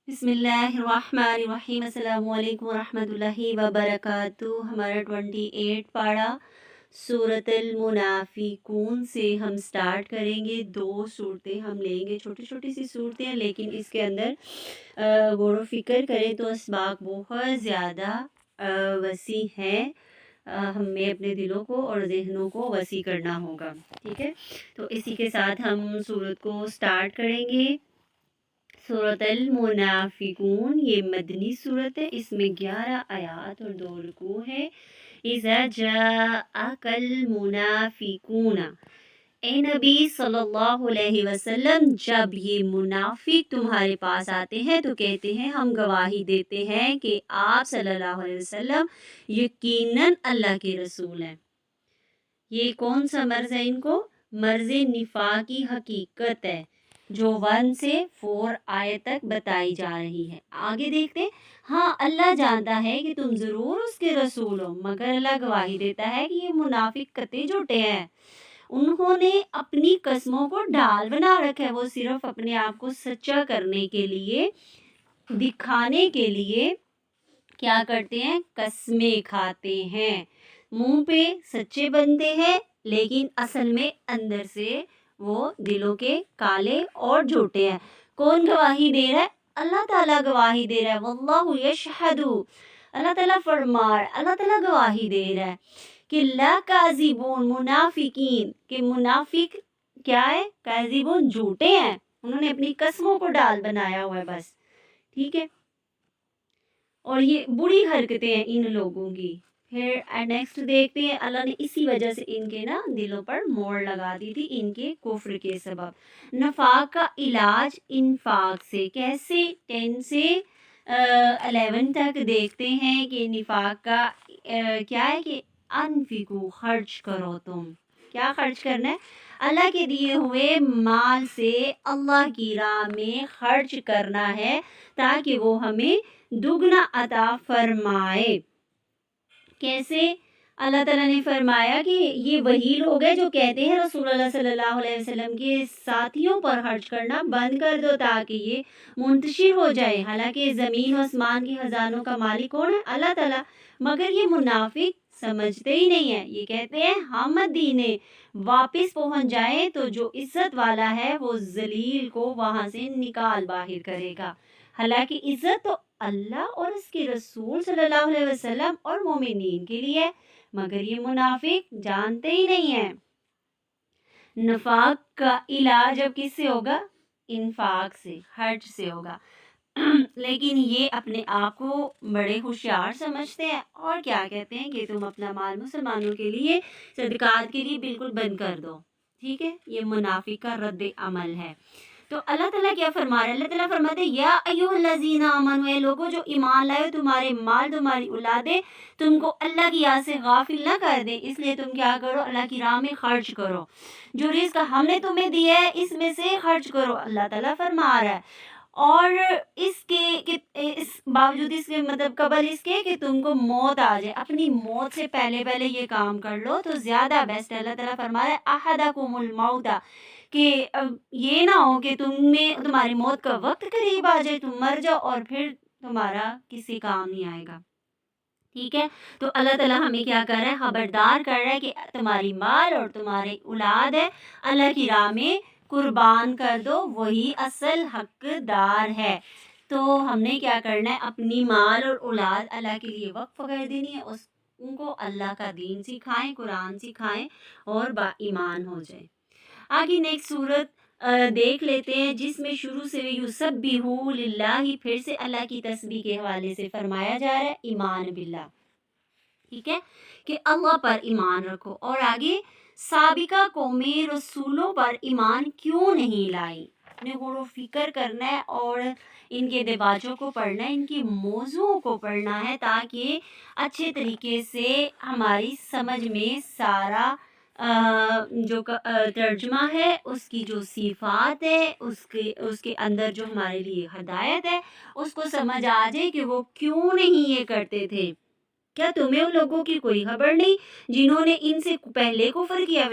بسم اللہ الرحمن الرحیم، السلام علیکم ورحمۃ اللہ وبرکاتہ۔ ہمارا 28 پارہ سورۃ المنافقون سے ہم سٹارٹ کریں گے۔ 2 صورتیں ہم لیں گے، چھوٹی چھوٹی سی صورتیں ہیں، لیکن اس کے اندر غور و فکر کریں تو اسباق بہت زیادہ وسیع ہیں۔ ہمیں اپنے دلوں کو اور ذہنوں کو وسیع کرنا ہوگا، ٹھیک ہے؟ تو اسی کے ساتھ ہم صورت کو سٹارٹ کریں گے۔ سورۃ المنافقون یہ مدنی صورت ہے، اس میں 11 آیات اور 2 رکوع ہے۔ اذا جاءک المنافقون، اے نبی صلی اللہ علیہ وسلم، جب یہ منافق تمہارے پاس آتے ہیں تو کہتے ہیں ہم گواہی دیتے ہیں کہ آپ صلی اللہ علیہ وسلم یقیناً اللہ کے رسول ہیں۔ یہ کون سا مرض ہے؟ ان کو مرض نفاق کی حقیقت ہے جو 1 سے 4 آیت تک بتائی جا رہی ہے۔ آگے دیکھتے ہیں۔ ہاں، اللہ جانتا ہے کہ تم ضرور اس کے رسول ہو، مگر اللہ گواہی دیتا ہے کہ یہ منافق کتے جھوٹے ہیں۔ انہوں نے اپنی قسموں کو ڈھال بنا رکھا ہے، وہ صرف اپنے آپ کو سچا کرنے کے لیے، دکھانے کے لیے کیا کرتے ہیں؟ قسمیں کھاتے ہیں۔ منہ پہ سچے بنتے ہیں لیکن اصل میں اندر سے وہ دلوں کے کالے اور جھوٹے ہیں۔ کون گواہی دے رہا ہے؟ اللہ تعالیٰ گواہی دے رہا ہے۔ واللہ یشہد، اللہ تعالیٰ فرما رہا ہے، اللہ تعالیٰ گواہی دے رہا ہے کہ لا کاذبون، منافقین، کہ منافق کیا ہے؟ کاذبون، جھوٹے ہیں۔ انہوں نے اپنی قسموں کو ڈال بنایا ہوا ہے بس، ٹھیک ہے؟ اور یہ بری حرکتیں ہیں ان لوگوں کی۔ پھر نیکسٹ دیکھتے ہیں، اللہ نے اسی وجہ سے ان کے دلوں پر موڑ لگا دی تھی، ان کے کفر کے سبب۔ نفاق کا علاج انفاق سے، کیسے؟ 10 سے 11 تک دیکھتے ہیں کہ نفاق کا کیا ہے کہ انفقو، خرچ کرو۔ تم کیا خرچ کرنا ہے؟ اللہ کے دیے ہوئے مال سے اللہ کی راہ میں خرچ کرنا ہے تاکہ وہ ہمیں دگنا عطا فرمائے۔ کیسے؟ اللہ تعالیٰ نے فرمایا کہ یہ وہی لوگ ہیں جو کہتے ہیں رسول اللہ صلی اللہ علیہ وسلم کے ساتھیوں پر خرچ کرنا بند کر دو تاکہ یہ منتشر ہو جائے، حالانکہ زمین و آسمان کی خزانوں کا مالک کون ہے؟ اللہ تعالیٰ۔ مگر یہ منافق سمجھتے ہی نہیں ہیں، یہ کہتے ہیں ہم مدینے واپس پہنچ جائیں تو جو عزت والا ہے وہ ذلیل کو وہاں سے نکال باہر کرے گا، حالانکہ عزت تو اللہ اور اس کے رسول صلی اللہ علیہ وسلم اور مومنین کے لیے، مگر یہ منافق جانتے ہی نہیں ہیں۔ نفاق کا علاج اب کس سے ہوگا؟ انفاق سے، خرچ سے ہوگا۔ لیکن یہ اپنے آپ کو بڑے ہوشیار سمجھتے ہیں اور کیا کہتے ہیں کہ تم اپنا مال مسلمانوں کے لیے، صدقات کے لیے بالکل بند کر دو، ٹھیک ہے؟ یہ منافق کا رد عمل ہے۔ تو اللہ تعالیٰ کیا فرما رہا ہے؟ اللہ تعالیٰ فرماتے ہیں یا ایھا الذین آمنوا، اے لوگوں جو ایمان لائے ہو، تمہارے مال، تمہاری اولادیں تم کو اللہ کی یاد سے غافل نہ کر دیں، اس لیے تم کیا کرو؟ اللہ کی راہ میں خرچ کرو، جو رزق ہم نے تمہیں دیا ہے اس میں سے خرچ کرو، اللہ تعالیٰ فرما رہا ہے۔ اور اس کے کہ اس باوجود اس کے قبل اس کے کہ تم کو موت آ جائے، اپنی موت سے پہلے پہلے یہ کام کر لو تو زیادہ بیسٹ ہے۔ اللہ تعالیٰ فرما رہا ہے احدکم الموت، کہ یہ نہ ہو کہ تمہاری موت کا وقت قریب آ جائے، تم مر جاؤ اور پھر تمہارا کسی کام نہیں آئے گا، ٹھیک ہے؟ تو اللہ تعالیٰ ہمیں کیا کر رہا ہے؟ خبردار کر رہا ہے کہ تمہاری مال اور تمہاری اولاد ہے، اللہ کی راہ میں قربان کر دو، وہی اصل حقدار ہے۔ تو ہم نے کیا کرنا ہے؟ اپنی مال اور اولاد اللہ کے لیے وقف کر دینی ہے، ان کو اللہ کا دین سکھائیں، قرآن سکھائیں اور با ایمان ہو جائیں۔ آگے نیکسٹ صورت دیکھ لیتے ہیں جس میں شروع سے یسبحوا للہ، پھر سے اللہ کی تسبیح کے حوالے سے فرمایا جا رہا ہے ایمان باللہ، ٹھیک ہے؟ کہ اللہ پر ایمان رکھو۔ اور آگے سابقہ قومیں رسولوں پر ایمان کیوں نہیں لائی، اپنے غور و فکر کرنا ہے اور ان کے دباجوں کو پڑھنا ہے، ان کی موضوعوں کو پڑھنا ہے تاکہ اچھے طریقے سے ہماری سمجھ میں سارا جو ترجمہ ہے، اس کی جو صفات ہے، اس کے اندر جو ہمارے لیے ہدایت ہے، اس کو سمجھ آ جائے کہ وہ کیوں نہیں یہ کرتے تھے۔ کیا تمہیں ان لوگوں کی کوئی خبر نہیں جنہوں نے ان سے پہلے کفر کیا،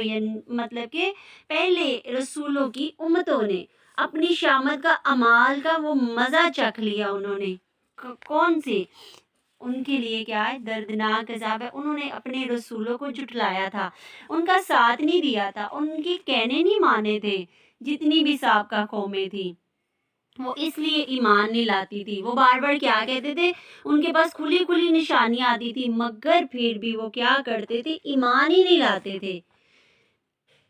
مطلب کہ پہلے رسولوں کی امتوں نے اپنی شامت کا امال کا وہ مزہ چکھ لیا انہوں نے. کون سے؟ ان کے لیے کیا ہے؟ دردناک عذاب ہے. انہوں نے اپنے رسولوں کو جھٹلایا تھا، ان کا ساتھ نہیں دیا تھا، ان کے کہنے نہیں مانے تھے. جتنی بھی سابقہ قومیں تھیں وہ اس لیے ایمان نہیں لاتی تھی. وہ بار بار کیا کہتے تھے؟ ان کے پاس کھلی کھلی نشانیاں آتی تھی، مگر پھر بھی وہ کیا کرتے تھے؟ ایمان ہی نہیں لاتے تھے.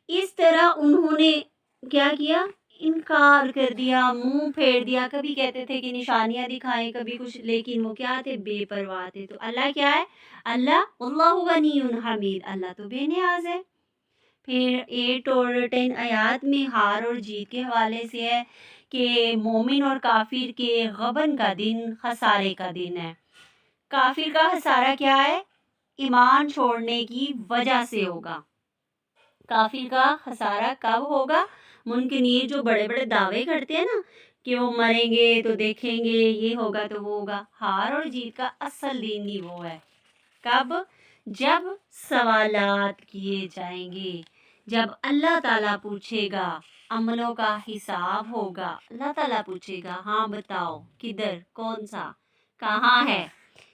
اس طرح انہوں نے کیا کیا؟ انکار کر دیا، منہ پھیر دیا. کبھی کہتے تھے کہ نشانیاں دکھائیں، کبھی کچھ، لیکن وہ کیا تھے؟ بے پرواہ تھے. تو اللہ کیا ہے؟ اللہ غنی حمید، اللہ تو بے نیاز ہے. پھر 8 اور 10 آیات میں ہار اور جیت کے حوالے سے ہے کہ مومن اور کافر کے غبن کا دن خسارے کا دن ہے. کافر کا خسارہ کیا ہے؟ ایمان چھوڑنے کی وجہ سے ہوگا. کافر کا خسارہ کب ہوگا؟ منکرین جو بڑے بڑے دعوے کرتے ہیں نا کہ وہ مریں گے تو دیکھیں گے، یہ ہوگا تو وہ ہوگا. ہار اور جیت کا اصل دن ہی وہ ہے. کب؟ جب سوالات کیے جائیں گے، جب اللہ تعالیٰ پوچھے گا، عملوں کا حساب ہوگا. اللہ تعالیٰ پوچھے گا، ہاں بتاؤ کدھر، کون سا، کہاں ہے.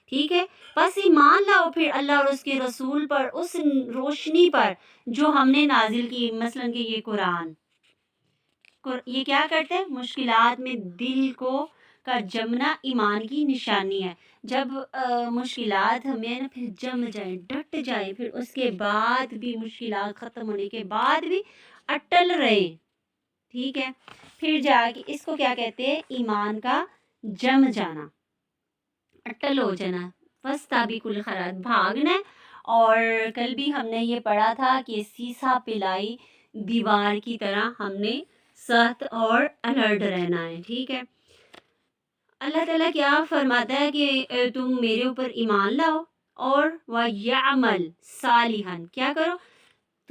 ٹھیک ہے، بس ایمان لاؤ پھر اللہ اور اس کے رسول پر، اس روشنی پر جو ہم نے نازل کی. مثلاً کہ یہ قرآن، یہ کیا کرتے ہیں؟ مشکلات میں دل کو کا جمنا ایمان کی نشانی ہے. جب مشکلات ہمیں نا پھر جم جائیں، ڈٹ جائیں، پھر اس کے بعد بھی مشکلات ختم ہونے کے بعد بھی اٹل رہے. ٹھیک ہے، پھر جا کے اس کو کیا کہتے ہیں؟ ایمان کا جم جانا، اٹل ہو جانا. بس سابق الخیرات، بھاگنا ہے. اور کل بھی ہم نے یہ پڑھا تھا کہ سیسا پلائی دیوار کی طرح ہم نے سخت اور الرٹ رہنا ہے. ٹھیک ہے، اللہ تعالیٰ کیا فرماتا ہے کہ تم میرے اوپر ایمان لاؤ اور وَيَعْمَلْ صالحاً، کیا کرو؟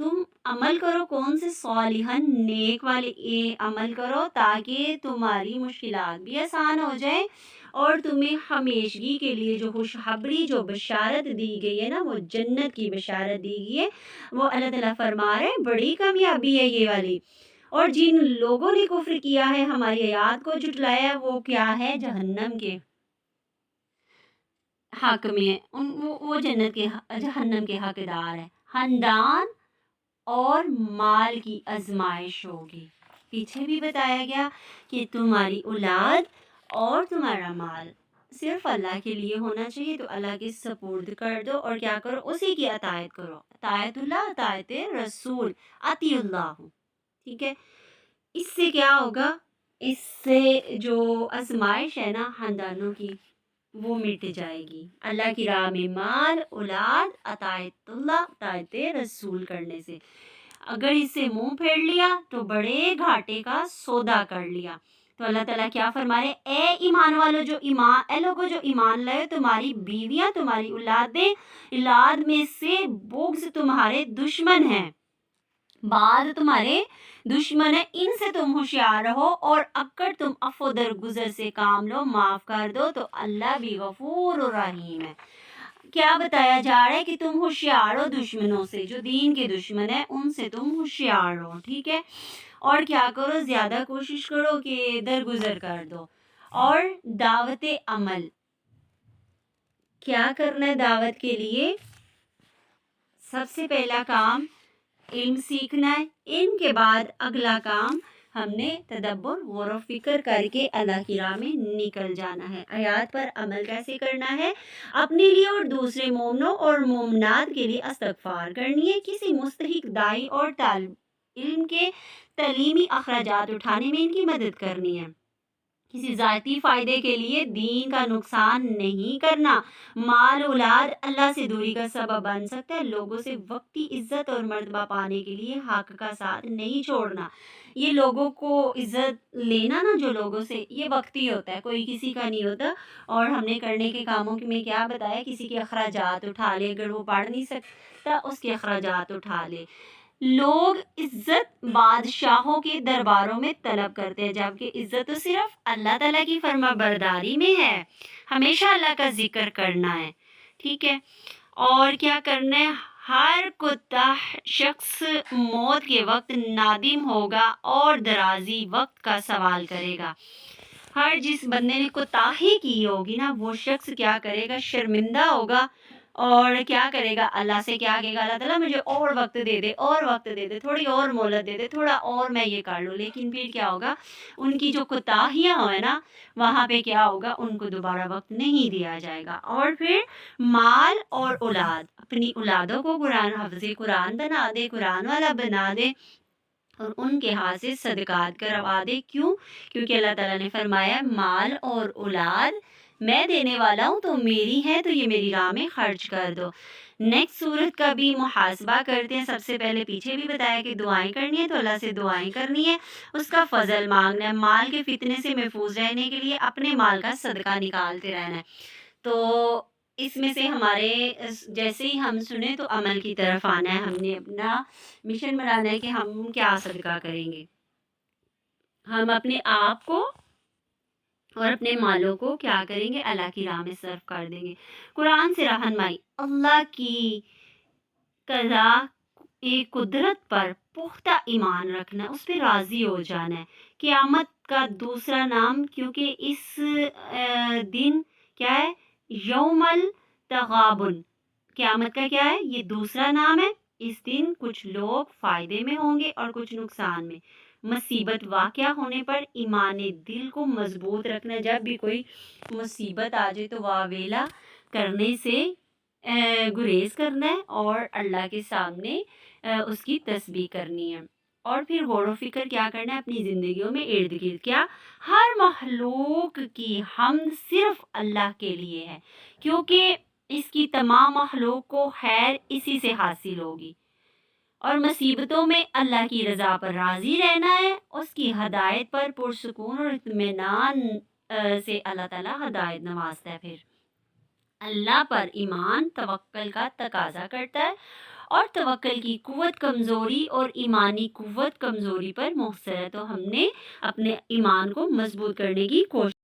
تم عمل کرو. کون سے؟ صالحاً، نیک والے عمل کرو، تاکہ تمہاری مشکلات بھی آسان ہو جائیں اور تمہیں ہمیشگی کے لیے جو خوشخبری، جو بشارت دی گئی ہے نا، وہ جنت کی بشارت دی گئی ہے، وہ اللہ تعالیٰ فرما رہے ہیں بڑی کامیابی ہے یہ والی. اور جن لوگوں نے کفر کیا ہے، ہماری آیات کو جھٹلایا ہے، وہ کیا ہے؟ جہنم کے حق میں ہے. وہ جنت کے جہنم کے حقدار ہے. خاندان اور مال کی آزمائش ہوگی. پیچھے بھی بتایا گیا کہ تمہاری اولاد اور تمہارا مال صرف اللہ کے لیے ہونا چاہیے. تو اللہ کے سپرد کر دو اور کیا کرو؟ اسی کی اطاعت کرو. اطاعت اللہ، اطاعت رسول، اطیع اللہ. ٹھیک ہے، اس سے کیا ہوگا؟ اس سے جو آزمائش ہے نا خاندانوں کی، وہ مٹ جائے گی. اللہ کی راہ میں مال، اولاد، اطاعت اللہ، اطاعت رسول کرنے سے. اگر اس سے منہ پھیر لیا تو بڑے گھاٹے کا سودا کر لیا. تو اللہ تعالیٰ کیا فرما رہے؟ اے ایمان والو، اے لوگو جو ایمان لائے، تمہاری بیویاں، تمہاری اولادیں، اولاد میں سے بغض تمہارے دشمن ہیں، بعد تمہارے دشمن ہے، ان سے تم ہوشیار رہو. اور اگر تم عفو درگزر سے کام لو، معاف کر دو، تو اللہ بھی غفور و رحیم ہے. کیا بتایا جا رہا ہے؟ کہ تم ہوشیار ہو دشمنوں سے، جو دین کے دشمن ہیں ان سے تم ہوشیار ہو. ٹھیک ہے، اور کیا کرو؟ زیادہ کوشش کرو کہ درگزر کر دو. اور دعوت عمل کیا کرنا ہے؟ دعوت کے لیے سب سے پہلا کام علم سیکھنا ہے. علم کے بعد اگلا کام ہم نے تدبر، غور و فکر کر کے اللہ کی راہ میں نکل جانا ہے. آیات پر عمل کیسے کرنا ہے؟ اپنے لیے اور دوسرے مومنوں اور مومنات کے لیے استغفار کرنی ہے. کسی مستحق دائی اور طالب علم کے تعلیمی اخراجات اٹھانے میں ان کی مدد کرنی ہے. کسی ذاتی فائدے کے لیے دین کا نقصان نہیں کرنا. مال اولاد اللہ سے دوری کا سبب بن سکتا ہے. لوگوں سے وقتی عزت اور مرتبہ پانے کے لیے حق کا ساتھ نہیں چھوڑنا. یہ لوگوں کو عزت لینا نا، جو لوگوں سے، یہ وقتی ہوتا ہے، کوئی کسی کا نہیں ہوتا. اور ہم نے کرنے کے کاموں میں کیا بتایا؟ کسی کے اخراجات اٹھا لے، اگر وہ پڑھ نہیں سکتا اس کے اخراجات اٹھا لے. لوگ عزت بادشاہوں کے درباروں میں طلب کرتے ہیں، جبکہ عزت تو صرف اللہ تعالیٰ کی فرما برداری میں ہے. ہمیشہ اللہ کا ذکر کرنا ہے. ٹھیک ہے، اور کیا کرنا ہے؟ ہر کتا شخص موت کے وقت نادم ہوگا اور درازی وقت کا سوال کرے گا۔ ہر جس بندے نے کوتاہی کی ہوگی نا، وہ شخص کیا کرے گا؟ شرمندہ ہوگا، اور کیا کرے گا؟ اللہ سے کیا کہے گا؟ اللہ تعالیٰ مجھے اور وقت دے دے، اور وقت دے دے، تھوڑی اور مہلت دے دے، تھوڑا اور میں یہ کر لوں۔ لیکن پھر کیا ہوگا؟ ان کی جو کوتاہیاں ہوئے نا، وہاں پہ کیا ہوگا؟ ان کو دوبارہ وقت نہیں دیا جائے گا۔ اور پھر مال اور اولاد، اپنی اولادوں کو قرآن حافظ قرآن بنا دے، قرآن والا بنا دے، اور ان کے ہاتھ سے صدقات کروا دے۔ کیوں؟ کیونکہ اللہ تعالیٰ نے فرمایا مال اور اولاد میں دینے والا ہوں، تو میری ہے، تو یہ میری راہ میں خرچ کر دو۔ نیکسٹ صورت کا بھی محاسبہ کرتے ہیں۔ سب سے پہلے پیچھے بھی بتایا کہ دعائیں کرنی ہے، تو اللہ سے دعائیں کرنی ہے، اس کا فضل مانگنا ہے، مال کے فتنے سے محفوظ رہنے کے لیے اپنے مال کا صدقہ نکالتے رہنا ہے۔ تو اس میں سے ہمارے جیسے ہی ہم سنیں تو عمل کی طرف آنا ہے، ہم نے اپنا مشن بنانا ہے کہ ہم کیا صدقہ کریں گے۔ ہم اپنے آپ کو اور اپنے مالوں کو کیا کریں گے؟ اللہ کی راہ میں صرف کر دیں گے۔ قرآن سے رہنمائی، اللہ کی قضا قدرت پر پختہ ایمان رکھنا، اس پہ راضی ہو جانا ہے۔ قیامت کا دوسرا نام، کیونکہ اس دن کیا ہے؟ یوم التغابن، قیامت کا کیا ہے؟ یہ دوسرا نام ہے۔ اس دن کچھ لوگ فائدے میں ہوں گے اور کچھ نقصان میں۔ مصیبت واقعہ ہونے پر ایمان دل کو مضبوط رکھنا، جب بھی کوئی مصیبت آ جائے تو واویلا کرنے سے گریز کرنا ہے، اور اللہ کے سامنے اس کی تسبیح کرنی ہے۔ اور پھر غور و فکر کیا کرنا ہے اپنی زندگیوں میں، ارد گرد کیا؟ ہر مخلوق کی حمد صرف اللہ کے لیے ہے، کیونکہ اس کی تمام مخلوق کو خیر اسی سے حاصل ہوگی۔ اور مصیبتوں میں اللہ کی رضا پر راضی رہنا ہے، اس کی ہدایت پر پرسکون اور اطمینان سے اللہ تعالیٰ ہدایت نوازتا ہے۔ پھر اللہ پر ایمان توکل کا تقاضا کرتا ہے، اور توکل کی قوت کمزوری اور ایمانی قوت کمزوری پر محصر ہے، تو ہم نے اپنے ایمان کو مضبوط کرنے کی کوشش